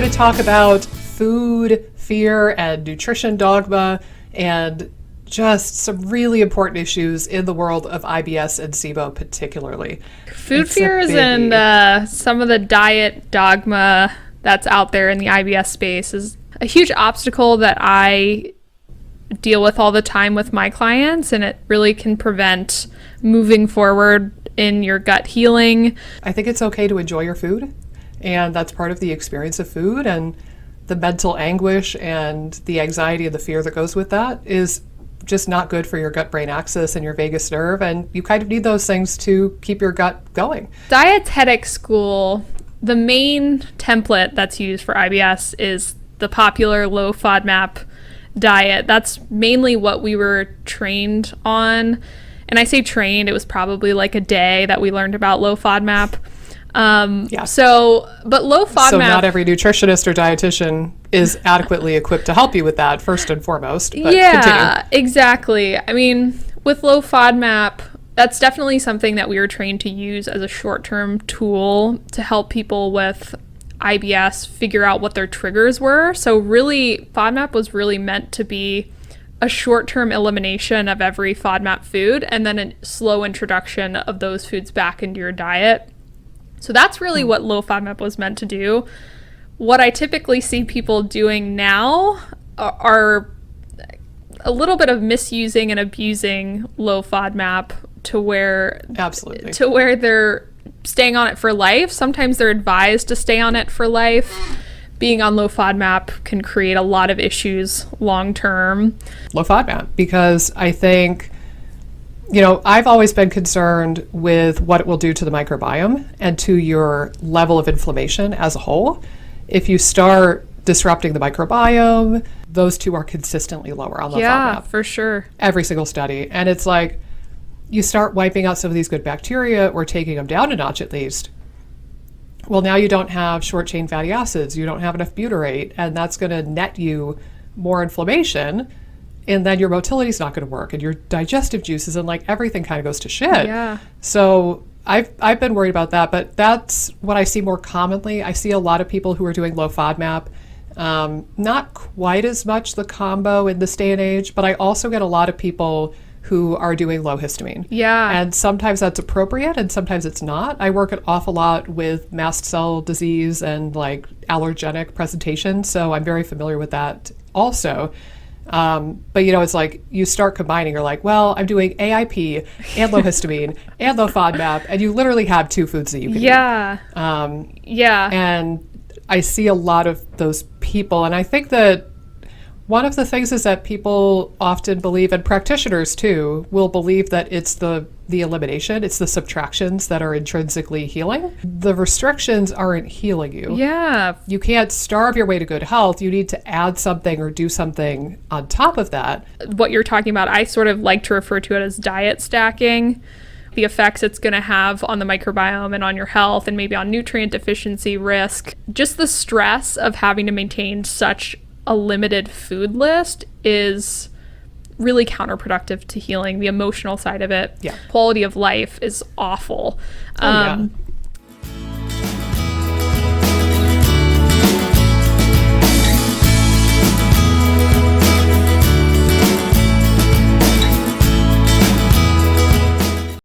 going to talk about food, fear, and nutrition dogma, and just some really important issues in the world of IBS and SIBO particularly. Food fears and some of the diet dogma that's out there in the IBS space is a huge obstacle that I deal with all the time with my clients, and it really can prevent moving forward in your gut healing. I think it's okay to enjoy your food, and that's part of the experience of food, and the mental anguish and the anxiety and the fear that goes with that is just not good for your gut-brain axis and your vagus nerve, and you kind of need those things to keep your gut going. Dietetic school, the main template that's used for IBS is the popular low FODMAP diet. That's mainly what we were trained on. And I say trained, it was probably like a day that we learned about low FODMAP. But low FODMAP... So not every nutritionist or dietitian is adequately equipped to help you with that, first and foremost. But continue. Exactly. I mean, with low FODMAP, that's definitely something that we were trained to use as a short-term tool to help people with IBS figure out what their triggers were. So really, FODMAP was really meant to be a short-term elimination of every FODMAP food and then a slow introduction of those foods back into your diet. So that's really what low FODMAP was meant to do. What I typically see people doing now are a little bit of misusing and abusing low FODMAP to where they're staying on it for life. Sometimes they're advised to stay on it for life. Being on low FODMAP can create a lot of issues long term. Low FODMAP, because I think, I've always been concerned with what it will do to the microbiome and to your level of inflammation as a whole. If you start disrupting the microbiome, those two are consistently lower on low FODMAP. Yeah, for sure. Every single study. And it's like, you start wiping out some of these good bacteria or taking them down a notch at least. Well, now you don't have short-chain fatty acids, you don't have enough butyrate, and that's going to net you more inflammation, and then your motility is not going to work, and your digestive juices and everything kind of goes to shit. Yeah. So I've been worried about that, but that's what I see more commonly. I see a lot of people who are doing low FODMAP, not quite as much the combo in this day and age, but I also get a lot of people who are doing low histamine. Yeah. And sometimes that's appropriate and sometimes it's not. I work an awful lot with mast cell disease and allergenic presentation, so I'm very familiar with that also. But it's like you start combining, you're like, well, I'm doing AIP and low histamine and low FODMAP, and you literally have two foods that you can eat. And I see a lot of those people, and I think that one of the things is that people often believe, and practitioners too, will believe that it's the elimination, it's the subtractions that are intrinsically healing. The restrictions aren't healing you. Yeah. You can't starve your way to good health. You need to add something or do something on top of that. What you're talking about, I sort of like to refer to it as diet stacking. The effects it's going to have on the microbiome and on your health and maybe on nutrient deficiency risk. Just the stress of having to maintain such a limited food list is really counterproductive to healing. The emotional side of it, quality of life is awful.